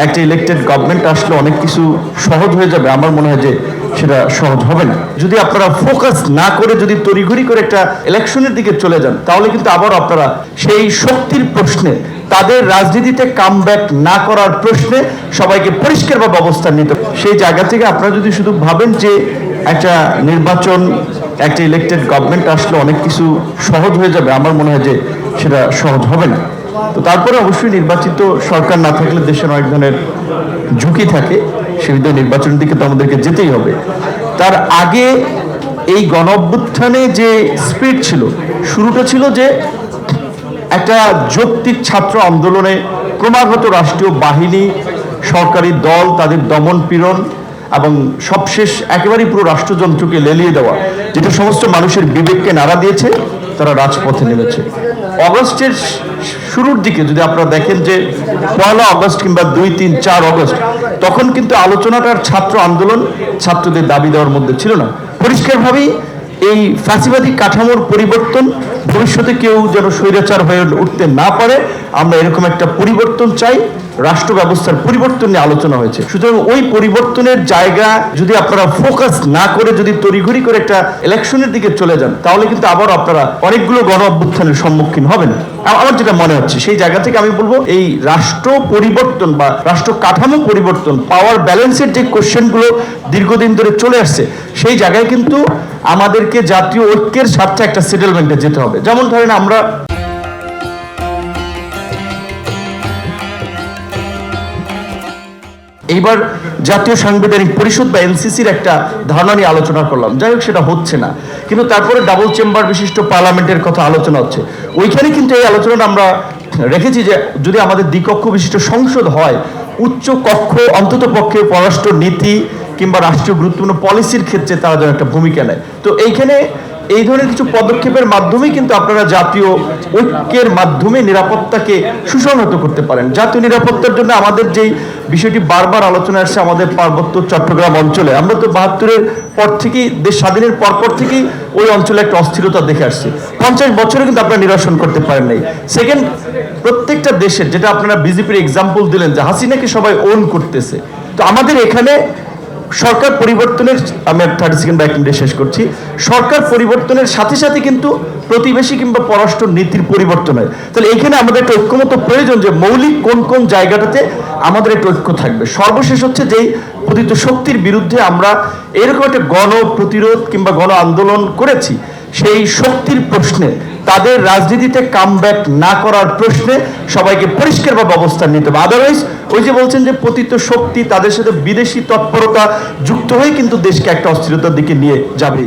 একটা elected government আসলে অনেক কিছু সহজ হয়ে যাবে, আমার মনে হয় যে সেটা সহজ হবে না। যদি আপনারা ফোকাস না করে যদি তড়িঘড়ি করে একটা ইলেকশনের দিকে চলে যান, তাহলে কিন্তু আবার আপনারা সেই শক্তির প্রশ্নে, তাদের রাজনীতিতে কামব্যাক না করার প্রশ্নে সবাইকে পরিষ্কারভাবে অবস্থান নিতে, সেই জায়গা থেকে আপনারা যদি শুধু ভাবেন যে একটা নির্বাচন, একটা ইলেক্টেড গভর্নমেন্ট আসলে অনেক কিছু সহজ হয়ে যাবে, আমার মনে হয় যে সেটা সহজ হবে না। তো তারপরে অবশ্যই নির্বাচিত সরকার না থাকলে দেশের অনেক ধরনের ঝুঁকি থাকে, সেবিধ নির্বাচনের দিকে তো আমাদেরকে যেতেই হবে। তার আগে এই গণ অভ্যুত্থানে যে স্পিরিট ছিল, শুরুটা ছিল যে একটা যৌক্তিক ছাত্র আন্দোলনে ক্রমাগত রাষ্ট্রীয় বাহিনী, সরকারি দল, তাদের দমন পীড়ন এবং সবশেষ একেবারেই পুরো রাষ্ট্রযন্ত্রকে লেলিয়ে দেওয়া, যেটা সমস্ত মানুষের বিবেককে নাড়া দিয়েছে, তারা রাজপথে নেমেছে। অগস্টের শুরুর দিকে যদি আপনারা দেখেন যে 1 আগস্ট কিংবা 2, 3, 4 আগস্ট, তখন কিন্তু আলোচনাটার ছাত্র আন্দোলন ছাত্রদের দাবি দেওয়ার মধ্যে ছিল না। পরিষ্কারভাবেই এই ফ্যাসিবাদী কাঠামোর পরিবর্তন, ভবিষ্যতে কেউ যেন স্বৈরাচার হয়ে উঠতে না পারে, আমরা এরকম একটা পরিবর্তন চাই, রাষ্ট্র ব্যবস্থার পরিবর্তন নিয়ে আলোচনা হয়েছে। সুতরাং ওই পরিবর্তনের জায়গা যদি আপনারা ফোকাস না করে যদি তড়িঘড়ি করে একটা ইলেকশনের দিকে চলে যান, তাহলে কিন্তু আবার আপনারা অনেকগুলো গণ অভ্যুত্থানের সম্মুখীন হবেন। আমার যেটা মনে হচ্ছে, সেই জায়গা থেকে আমি বলবো এই রাষ্ট্র পরিবর্তন বা রাষ্ট্র কাঠামো পরিবর্তন, পাওয়ার ব্যালেন্সের যে কোশ্চেনগুলো দীর্ঘদিন ধরে চলে আসছে, সেই জায়গায় কিন্তু আমাদেরকে জাতীয় ঐক্যের স্বার্থে একটা সেটেলমেন্টে যেতে হবে। যেমন ধরেন আমরা এইবার জাতীয় সাংবিধানিক পরিষদ বা এনসিসির একটা ধারণা নিয়ে আলোচনা করলাম, যাই হোক সেটা হচ্ছে না, কিন্তু তারপরে ডাবল চেম্বার বিশিষ্ট পার্লামেন্টের কথা আলোচনা হচ্ছে। ওইখানে কিন্তু এই আলোচনাটা আমরা রেখেছি যে যদি আমাদের দ্বিকক্ষ বিশিষ্ট সংসদ হয়, উচ্চ কক্ষ অন্তত পক্ষে পররাষ্ট্র নীতি কিংবা রাষ্ট্রীয় গুরুত্বপূর্ণ পলিসির ক্ষেত্রে তারা যেন একটা ভূমিকা নেয়। তো এইখানে এই ধরনের কিছু পদক্ষেপের মাধ্যমেই কিন্তু আপনারা জাতীয় ঐক্যের মাধ্যমে নিরাপত্তাকে সুসংহত করতে পারেন। জাতীয় নিরাপত্তার জন্য আমাদের যেই বিষয়টি বারবার আলোচনা আসছে, আমাদের পার্বত্য চট্টগ্রাম অঞ্চলে, আমরা তো 72-এর পর থেকেই, দেশ স্বাধীনের পরপর থেকেই ওই অঞ্চলে একটা অস্থিরতা দেখে আসছি। 50 বছরে কিন্তু আপনারা নিরসন করতে পারেন নাই। সেকেন্ড, প্রত্যেকটা দেশের, যেটা আপনারা বিজেপির এক্সাম্পল দিলেন যে হাসিনাকে সবাই ওন করতেছে, তো আমাদের এখানে সরকার পরিবর্তনের, আমি 30 সেকেন্ড বা 1 মিনিটে শেষ করছি, সরকার পরিবর্তনের সাথে সাথে কিন্তু প্রতিবেশী কিংবা পররাষ্ট্র নীতির পরিবর্তন হয়। তাহলে এখানে আমাদের একটা ঐক্যমত প্রয়োজন যে মৌলিক কোন কোন জায়গাটাতে আমাদের একটা ঐক্য থাকবে। সর্বশেষ হচ্ছে যেই পতিত শক্তির বিরুদ্ধে আমরা এরকম একটা গণ প্রতিরোধ কিংবা গণ আন্দোলন করেছি, সেই শক্তির প্রশ্নে, তাদের রাজনীতিতে কামব্যাক না করার প্রশ্নে সবাইকে পরিষ্কারভাবে অবস্থান নিতে হবে। আদারওয়াইজ ওই যে বলছেন যে পতিত শক্তি, তাদের সাথে বিদেশি তৎপরতা যুক্ত হয়ে কিন্তু দেশকে একটা অস্থিরতার দিকে নিয়ে যাবে।